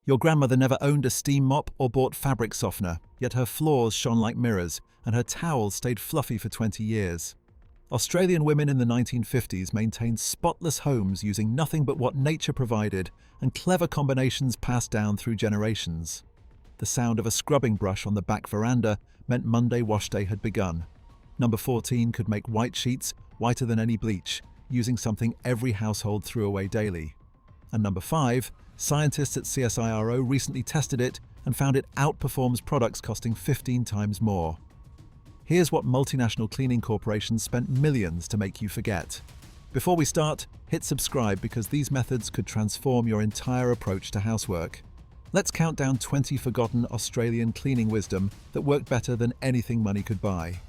Your grandmother never owned a steam mop or bought fabric softener, yet her floors shone like mirrors and her towels stayed fluffy for 20 years. Australian women in the 1950s maintained spotless homes using nothing but what nature provided and clever combinations passed down through generations. The sound of a scrubbing brush on the back veranda meant Monday wash day had begun. Number 14 could make white sheets whiter than any bleach, using something every household threw away daily. And number 5, scientists at CSIRO recently tested it and found it outperforms products costing 15 times more. Here's what multinational cleaning corporations spent millions to make you forget. Before we start, hit subscribe because these methods could transform your entire approach to housework. Let's count down 20 forgotten Australian cleaning wisdom that worked better than anything money could buy.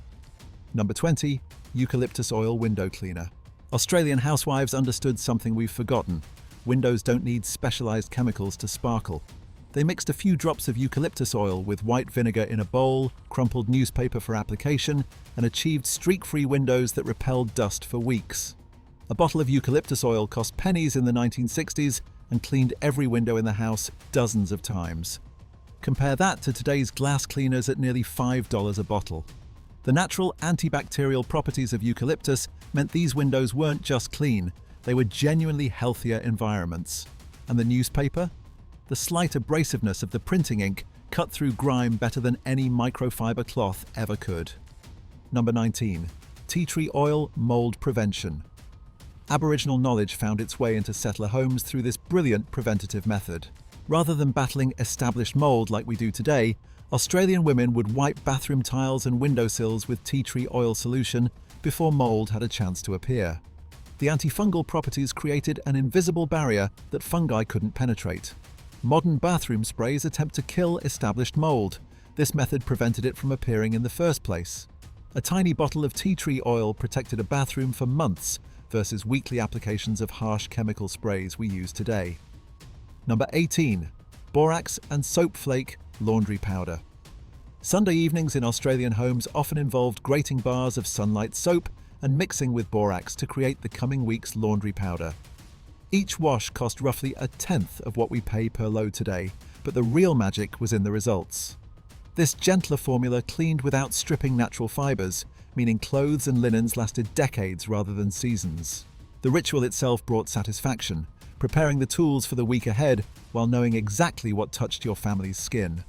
Number 20, eucalyptus oil window cleaner. Australian housewives understood something we've forgotten. Windows don't need specialized chemicals to sparkle. They mixed a few drops of eucalyptus oil with white vinegar in a bowl, crumpled newspaper for application, and achieved streak-free windows that repelled dust for weeks. A bottle of eucalyptus oil cost pennies in the 1960s and cleaned every window in the house dozens of times. Compare that to today's glass cleaners at nearly $5 a bottle. The natural antibacterial properties of eucalyptus meant these windows weren't just clean, they were genuinely healthier environments. And the newspaper? The slight abrasiveness of the printing ink cut through grime better than any microfiber cloth ever could. Number 19. Tea tree oil mold prevention. Aboriginal knowledge found its way into settler homes through this brilliant preventative method. Rather than battling established mold like we do today, Australian women would wipe bathroom tiles and windowsills with tea tree oil solution before mold had a chance to appear. The antifungal properties created an invisible barrier that fungi couldn't penetrate. Modern bathroom sprays attempt to kill established mold. This method prevented it from appearing in the first place. A tiny bottle of tea tree oil protected a bathroom for months versus weekly applications of harsh chemical sprays we use today. Number 18. Borax and soap flake laundry powder. Sunday evenings in Australian homes often involved grating bars of sunlight soap and mixing with borax to create the coming week's laundry powder. Each wash cost roughly a tenth of what we pay per load today, but the real magic was in the results. This gentler formula cleaned without stripping natural fibers, meaning clothes and linens lasted decades rather than seasons. The ritual itself brought satisfaction, preparing the tools for the week ahead while knowing exactly what touched your family's skin.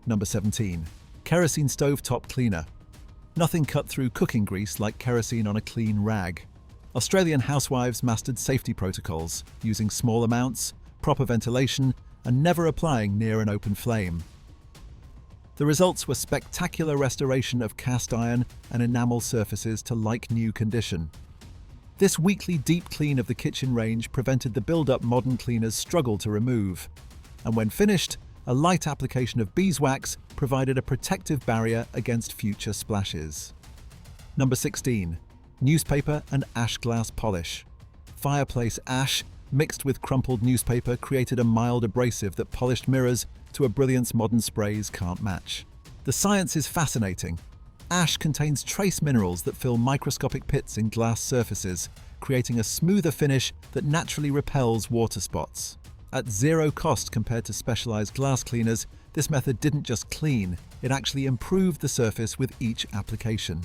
Number 17. Kerosene stovetop cleaner. Nothing cut through cooking grease like kerosene on a clean rag. Australian housewives mastered safety protocols, using small amounts, proper ventilation, and never applying near an open flame. The results were spectacular restoration of cast iron and enamel surfaces to like-new condition. This weekly deep clean of the kitchen range prevented the build-up modern cleaners struggle to remove. And when finished, a light application of beeswax provided a protective barrier against future splashes. Number 16. Newspaper and ash glass polish. Fireplace ash mixed with crumpled newspaper created a mild abrasive that polished mirrors to a brilliance modern sprays can't match. The science is fascinating. Ash contains trace minerals that fill microscopic pits in glass surfaces, creating a smoother finish that naturally repels water spots. At zero cost compared to specialized glass cleaners, this method didn't just clean, it actually improved the surface with each application.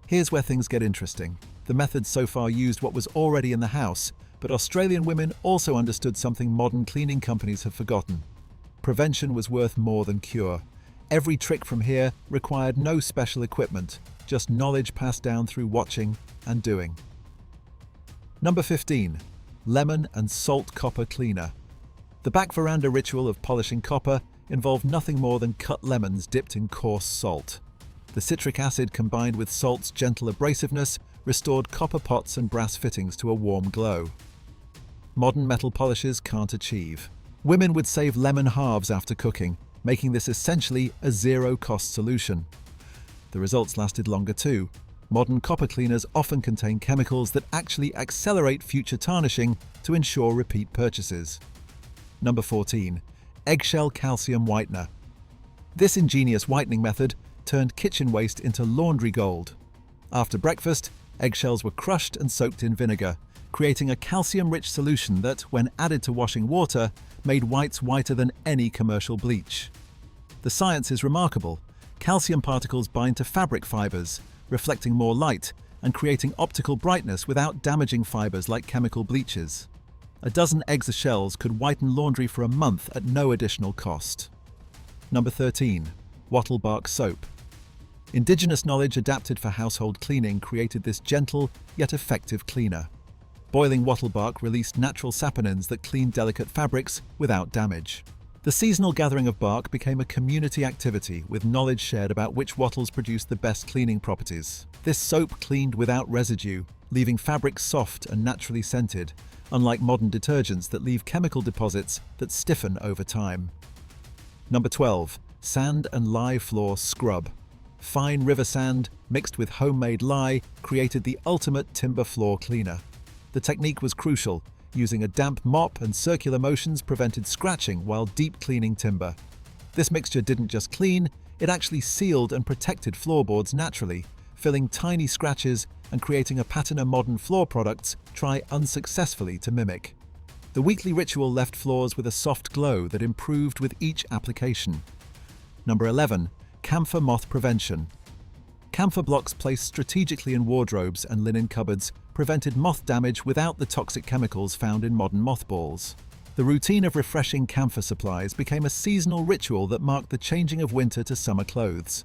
Here's where things get interesting. The method so far used what was already in the house, but Australian women also understood something modern cleaning companies have forgotten. Prevention was worth more than cure. Every trick from here required no special equipment, just knowledge passed down through watching and doing. Number 15. Lemon and salt copper cleaner. The back veranda ritual of polishing copper involved nothing more than cut lemons dipped in coarse salt. The citric acid combined with salt's gentle abrasiveness restored copper pots and brass fittings to a warm glow. Modern metal polishes can't achieve. Women would save lemon halves after cooking, making this essentially a zero-cost solution. The results lasted longer too. Modern copper cleaners often contain chemicals that actually accelerate future tarnishing to ensure repeat purchases. Number 14. Eggshell calcium whitener. This ingenious whitening method turned kitchen waste into laundry gold. After breakfast, eggshells were crushed and soaked in vinegar, creating a calcium-rich solution that, when added to washing water, made whites whiter than any commercial bleach. The science is remarkable. Calcium particles bind to fabric fibers, reflecting more light and creating optical brightness without damaging fibers like chemical bleaches. A dozen eggshells could whiten laundry for a month at no additional cost. Number 13. Wattle bark soap. Indigenous knowledge adapted for household cleaning created this gentle yet effective cleaner. Boiling wattle bark released natural saponins that cleaned delicate fabrics without damage. The seasonal gathering of bark became a community activity with knowledge shared about which wattles produced the best cleaning properties. This soap cleaned without residue, leaving fabrics soft and naturally scented, unlike modern detergents that leave chemical deposits that stiffen over time. Number 12. Sand and lye floor scrub. Fine river sand mixed with homemade lye created the ultimate timber floor cleaner. The technique was crucial. Using a damp mop and circular motions prevented scratching while deep cleaning timber. This mixture didn't just clean, it actually sealed and protected floorboards naturally, filling tiny scratches and creating a pattern modern floor products try unsuccessfully to mimic. The weekly ritual left floors with a soft glow that improved with each application. Number 11. Camphor moth prevention. Camphor blocks placed strategically in wardrobes and linen cupboards prevented moth damage without the toxic chemicals found in modern mothballs. The routine of refreshing camphor supplies became a seasonal ritual that marked the changing of winter to summer clothes.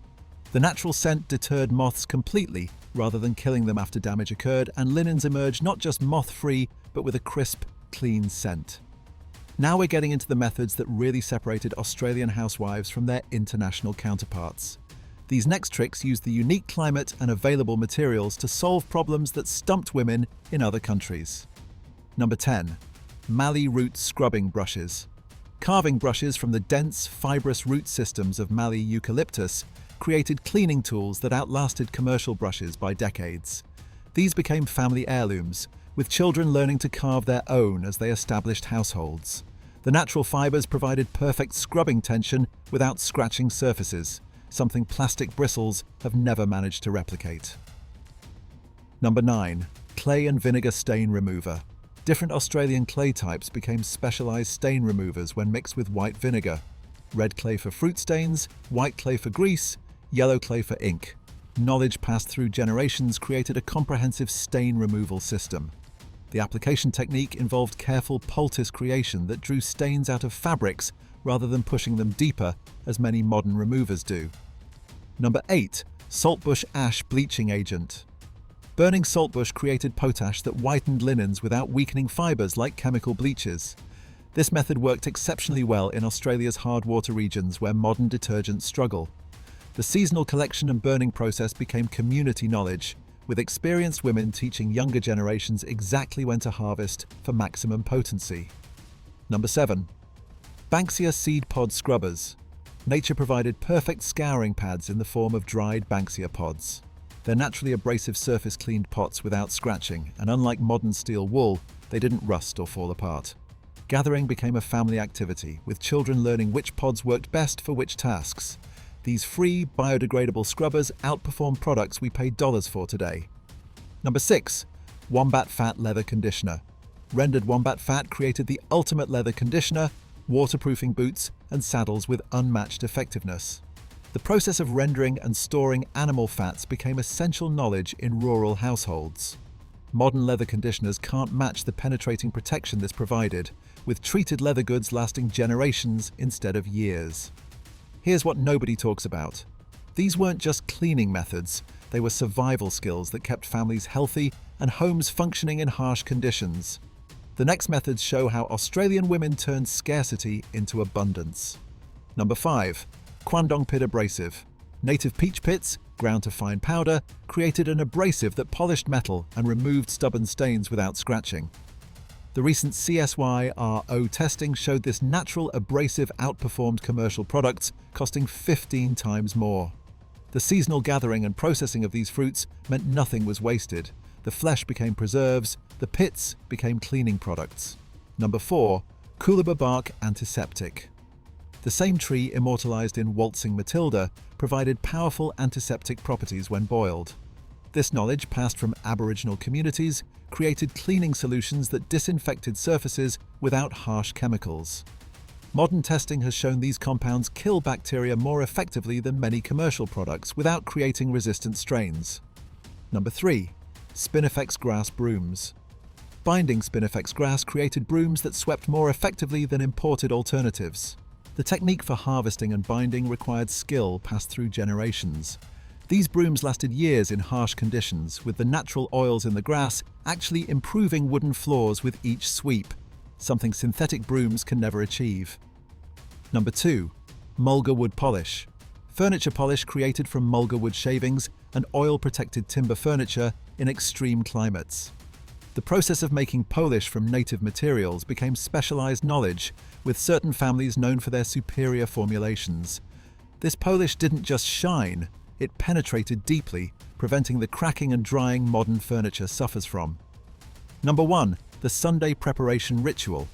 The natural scent deterred moths completely rather than killing them after damage occurred, and linens emerged not just moth-free but with a crisp, clean scent. Now we're getting into the methods that really separated Australian housewives from their international counterparts. These next tricks use the unique climate and available materials to solve problems that stumped women in other countries. Number 10. Mallee root scrubbing brushes. Carving brushes from the dense, fibrous root systems of Mallee eucalyptus created cleaning tools that outlasted commercial brushes by decades. These became family heirlooms, with children learning to carve their own as they established households. The natural fibers provided perfect scrubbing tension without scratching surfaces, something plastic bristles have never managed to replicate. Number 9. Clay and vinegar stain remover. Different Australian clay types became specialised stain removers when mixed with white vinegar. Red clay for fruit stains, white clay for grease, yellow clay for ink. Knowledge passed through generations created a comprehensive stain removal system. The application technique involved careful poultice creation that drew stains out of fabrics rather than pushing them deeper, as many modern removers do. Number 8. Saltbush ash bleaching agent. Burning saltbush created potash that whitened linens without weakening fibers like chemical bleaches. This method worked exceptionally well in Australia's hard water regions where modern detergents struggle. The seasonal collection and burning process became community knowledge, with experienced women teaching younger generations exactly when to harvest for maximum potency. Number 7. Banksia seed pod scrubbers. Nature provided perfect scouring pads in the form of dried Banksia pods. They're naturally abrasive surface-cleaned pots without scratching, and unlike modern steel wool, they didn't rust or fall apart. Gathering became a family activity, with children learning which pods worked best for which tasks. These free, biodegradable scrubbers outperform products we pay dollars for today. Number 6. Wombat fat leather conditioner. Rendered wombat fat created the ultimate leather conditioner, waterproofing boots, and saddles with unmatched effectiveness. The process of rendering and storing animal fats became essential knowledge in rural households. Modern leather conditioners can't match the penetrating protection this provided, with treated leather goods lasting generations instead of years. Here's what nobody talks about. These weren't just cleaning methods, they were survival skills that kept families healthy and homes functioning in harsh conditions. The next methods show how Australian women turned scarcity into abundance. Number 5. Kwandong pit abrasive. Native peach pits, ground to fine powder, created an abrasive that polished metal and removed stubborn stains without scratching. The recent CSYRO testing showed this natural abrasive outperformed commercial products, costing 15 times more. The seasonal gathering and processing of these fruits meant nothing was wasted. The flesh became preserves, the pits became cleaning products. Number 4. Coolibah bark antiseptic. The same tree immortalized in Waltzing Matilda provided powerful antiseptic properties when boiled. This knowledge, passed from Aboriginal communities, created cleaning solutions that disinfected surfaces without harsh chemicals. Modern testing has shown these compounds kill bacteria more effectively than many commercial products without creating resistant strains. Number 3. Spinifex grass brooms. Binding Spinifex grass created brooms that swept more effectively than imported alternatives. The technique for harvesting and binding required skill passed through generations. These brooms lasted years in harsh conditions, with the natural oils in the grass actually improving wooden floors with each sweep, something synthetic brooms can never achieve. Number 2. Mulga wood polish. Furniture polish created from mulga wood shavings and oil-protected timber furniture in extreme climates. The process of making polish from native materials became specialized knowledge, with certain families known for their superior formulations. This polish didn't just shine, it penetrated deeply, preventing the cracking and drying modern furniture suffers from. Number 1. The Sunday preparation ritual.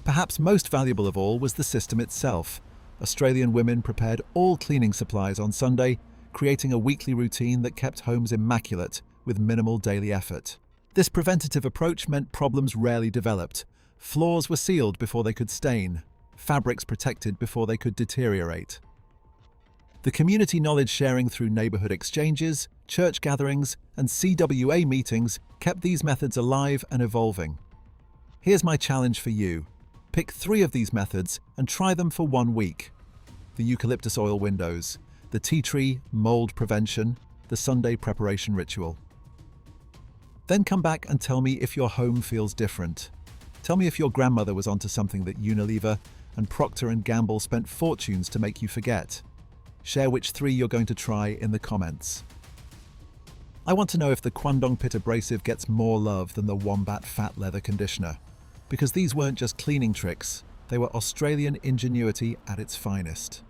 Perhaps most valuable of all was the system itself. Australian women prepared all cleaning supplies on Sunday, creating a weekly routine that kept homes immaculate with minimal daily effort. This preventative approach meant problems rarely developed. Floors were sealed before they could stain, fabrics protected before they could deteriorate. The community knowledge sharing through neighborhood exchanges, church gatherings, and CWA meetings kept these methods alive and evolving. Here's my challenge for you. Pick 3 of these methods and try them for 1 week. The eucalyptus oil windows, the tea tree mold prevention, the Sunday preparation ritual. Then come back and tell me if your home feels different. Tell me if your grandmother was onto something that Unilever and Procter & Gamble spent fortunes to make you forget. Share which 3 you're going to try in the comments. I want to know if the Kwandong Pit Abrasive gets more love than the Wombat Fat Leather Conditioner. Because these weren't just cleaning tricks, they were Australian ingenuity at its finest.